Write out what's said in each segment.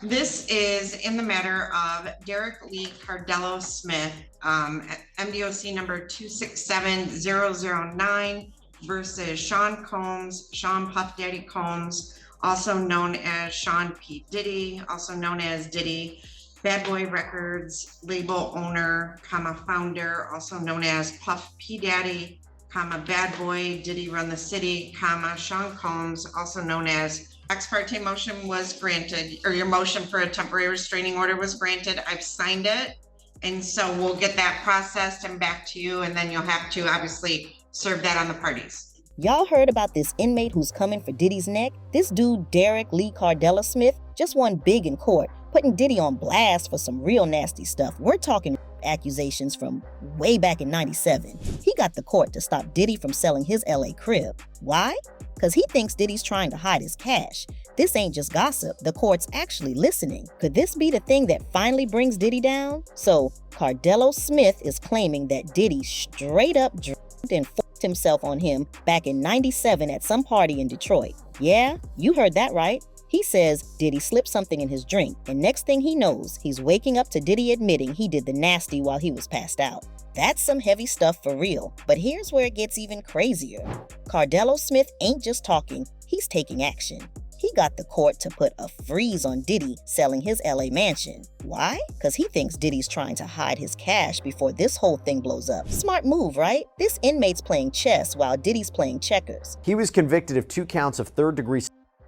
This is in the matter of Derrick Lee Cardello-Smith, MDOC number 267009 versus Sean Combs, Sean Puff Daddy Combs, also known as Sean P. Diddy, also known as Diddy, Bad Boy Records label owner, founder, also known as Puff P. Daddy, Bad Boy, Diddy Run the City, Sean Combs, also known as ex parte motion was granted, or your motion for a temporary restraining order was granted. I've signed it. And so we'll get that processed and back to you. And then you'll have to obviously serve that on the parties. Y'all heard about this inmate who's coming for Diddy's neck? This dude, Derrick Lee Cardello-Smith, just won big in court, putting Diddy on blast for some real nasty stuff. We're talking accusations from way back in '97. He got the court to stop Diddy from selling his LA crib. Why? Because he thinks Diddy's trying to hide his cash. This ain't just gossip, the court's actually listening. Could this be the thing that finally brings Diddy down? So, Cardello-Smith is claiming that Diddy straight up drugged and forced himself on him back in '97 at some party in Detroit. Yeah, you heard that right. He says Diddy slipped something in his drink, and next thing he knows, he's waking up to Diddy admitting he did the nasty while he was passed out. That's some heavy stuff for real, but here's where it gets even crazier. Cardello-Smith ain't just talking, he's taking action. He got the court to put a freeze on Diddy selling his LA mansion. Why? Because he thinks Diddy's trying to hide his cash before this whole thing blows up. Smart move, right? This inmate's playing chess while Diddy's playing checkers. He was convicted of 2 counts of third-degree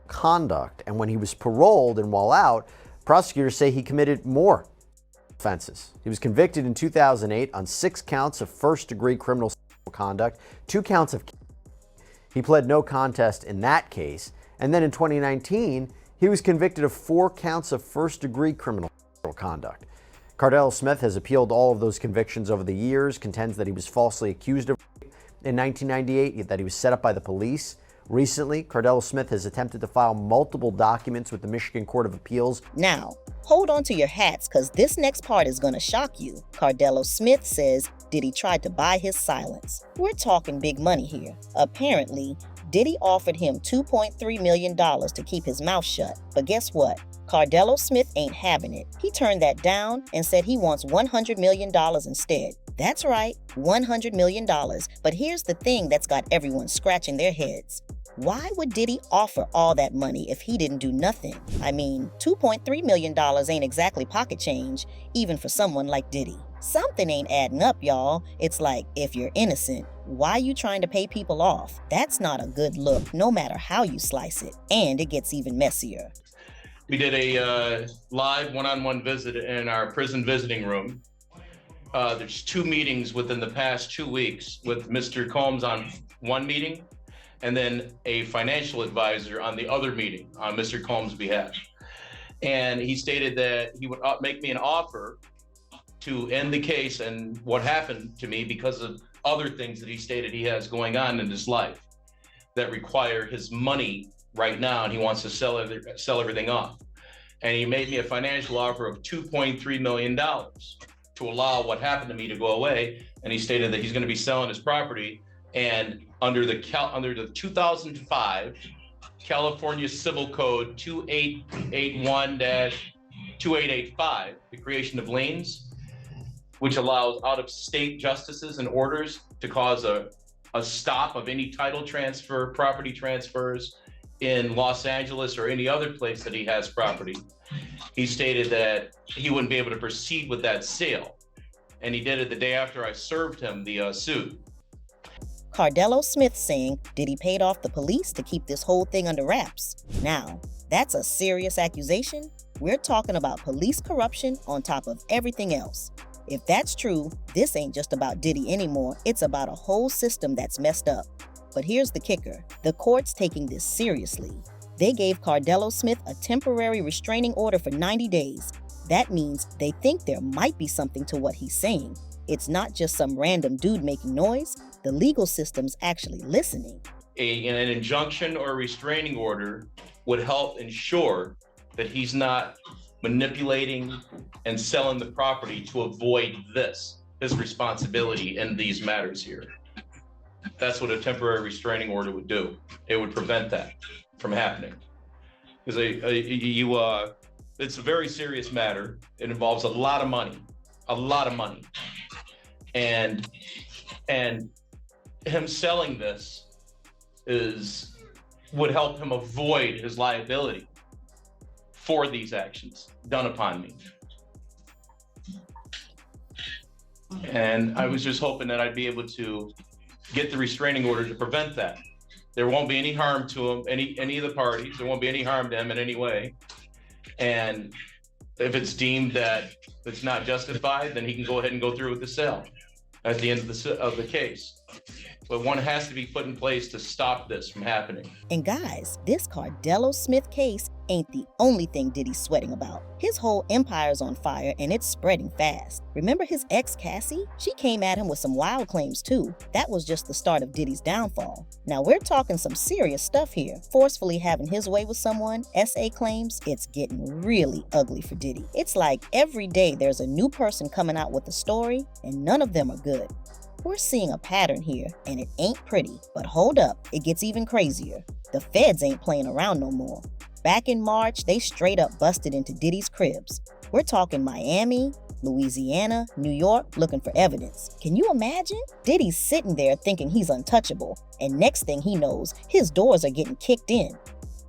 conduct, and when he was paroled and while out, prosecutors say he committed more offenses. He was convicted in 2008 on 6 counts of first-degree criminal conduct, 2 counts of. He pled no contest in that case, and then in 2019, he was convicted of 4 counts of first-degree criminal conduct. Cardello-Smith has appealed all of those convictions over the years, contends that he was falsely accused of in 1998, that he was set up by the police. Recently, Cardello-Smith has attempted to file multiple documents with the Michigan Court of Appeals. Now, hold on to your hats, because this next part is going to shock you. Cardello-Smith says Diddy tried to buy his silence. We're talking big money here. Apparently, Diddy offered him $2.3 million to keep his mouth shut. But guess what? Cardello-Smith ain't having it. He turned that down and said he wants $100 million instead. That's right, $100 million. But here's the thing that's got everyone scratching their heads. Why would Diddy offer all that money if he didn't do nothing? I mean, $2.3 million ain't exactly pocket change, even for someone like Diddy. Something ain't adding up, y'all. It's like, if you're innocent, why you trying to pay people off? That's not a good look, no matter how you slice it. And it gets even messier. We did a live one-on-one visit in our prison visiting room. There's 2 meetings within the past 2 weeks with Mr. Combs on one meeting, and then a financial advisor on the other meeting on Mr. Combs' behalf. And he stated that he would make me an offer to end the case and what happened to me because of other things that he stated he has going on in his life that require his money right now, and he wants to sell everything off. And he made me a financial offer of $2.3 million to allow what happened to me to go away. And he stated that he's going to be selling his property, and under the 2005 California Civil Code 2881-2885, the creation of liens, which allows out-of-state justices and orders to cause a stop of any title transfer, property transfers in Los Angeles or any other place that he has property. He stated that he wouldn't be able to proceed with that sale. And he did it the day after I served him the suit. Cardello-Smith saying Diddy paid off the police to keep this whole thing under wraps. Now, that's a serious accusation. We're talking about police corruption on top of everything else. If that's true, this ain't just about Diddy anymore. It's about a whole system that's messed up. But here's the kicker. The court's taking this seriously. They gave Cardello-Smith a temporary restraining order for 90 days. That means they think there might be something to what he's saying. It's not just some random dude making noise. The legal system's actually listening. An injunction or a restraining order would help ensure that he's not manipulating and selling the property to avoid his responsibility in these matters here. That's what a temporary restraining order would do. It would prevent that from happening. Because it's a very serious matter. It involves a lot of money, and him selling this would help him avoid his liability for these actions done upon me. And I was just hoping that I'd be able to get the restraining order to prevent that. There won't be any harm to him, any of the parties. There won't be any harm to him in any way. And if it's deemed that it's not justified, then he can go ahead and go through with the sale at the end of the case. But one has to be put in place to stop this from happening. And guys, this Cardello-Smith case ain't the only thing Diddy's sweating about. His whole empire's on fire and it's spreading fast. Remember his ex Cassie? She came at him with some wild claims too. That was just the start of Diddy's downfall. Now we're talking some serious stuff here. Forcefully having his way with someone, SA claims, it's getting really ugly for Diddy. It's like every day there's a new person coming out with a story and none of them are good. We're seeing a pattern here, and it ain't pretty. But hold up, it gets even crazier. The feds ain't playing around no more. Back in March, they straight up busted into Diddy's cribs. We're talking Miami, Louisiana, New York, looking for evidence. Can you imagine? Diddy's sitting there thinking he's untouchable, and next thing he knows, his doors are getting kicked in.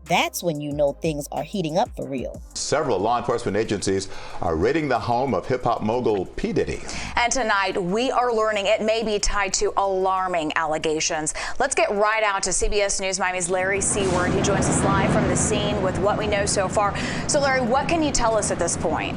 That's when you know things are heating up for real. Several law enforcement agencies are raiding the home of hip-hop mogul P. Diddy. And tonight, we are learning it may be tied to alarming allegations. Let's get right out to CBS News Miami's Larry Seward. He joins us live from the scene with what we know so far. So, Larry, what can you tell us at this point?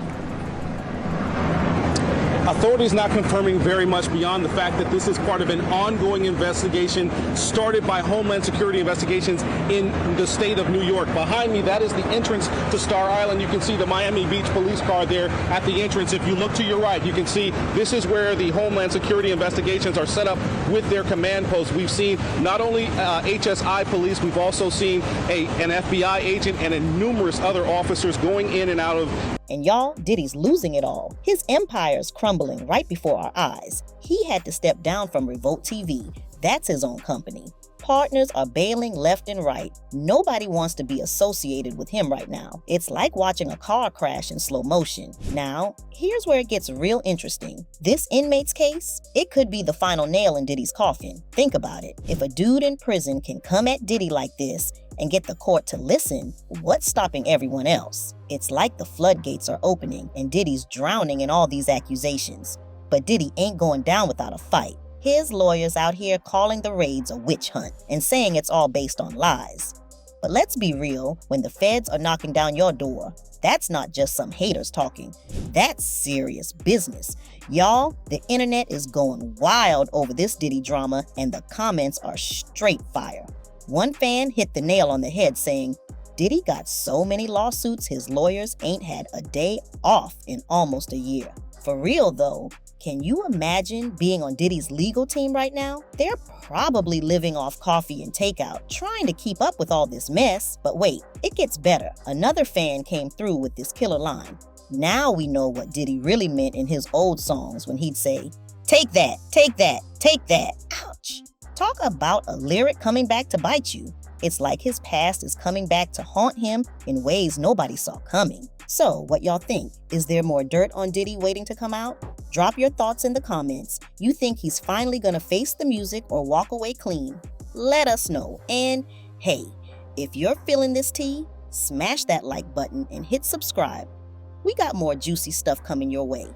Authorities not confirming very much beyond the fact that this is part of an ongoing investigation started by Homeland Security investigations in the state of New York. Behind me, that is the entrance to Star Island. You can see the Miami Beach police car there at the entrance. If you look to your right, you can see this is where the Homeland Security investigations are set up with their command posts. We've seen not only HSI police, we've also seen an FBI agent and numerous other officers going in and out of. And y'all, Diddy's losing it all. His empire's crumbling right before our eyes. He had to step down from Revolt TV. That's his own company. Partners are bailing left and right. Nobody wants to be associated with him right now. It's like watching a car crash in slow motion. Now, here's where it gets real interesting. This Inmate's case, it could be the final nail in Diddy's coffin. Think about it. If a dude in prison can come at Diddy like this and get the court to listen, what's stopping everyone else? It's like the floodgates are opening and Diddy's drowning in all these accusations. But Diddy ain't going down without a fight. His lawyers out here calling the raids a witch hunt and saying it's all based on lies. But let's be real, when the feds are knocking down your door, that's not just some haters talking. That's serious business. Y'all, the internet is going wild over this Diddy drama and the comments are straight fire. One fan hit the nail on the head saying, Diddy got so many lawsuits his lawyers ain't had a day off in almost a year. For real though, can you imagine being on Diddy's legal team right now? They're probably living off coffee and takeout, trying to keep up with all this mess. But wait, it gets better. Another fan came through with this killer line. Now we know what Diddy really meant in his old songs when he'd say, take that, take that, take that. Ouch. Talk about a lyric coming back to bite you. It's like his past is coming back to haunt him in ways nobody saw coming. So, what y'all think? Is there more dirt on Diddy waiting to come out? Drop your thoughts in the comments. You think he's finally gonna face the music or walk away clean? Let us know. And hey, if you're feeling this tea, smash that like button and hit subscribe. We got more juicy stuff coming your way.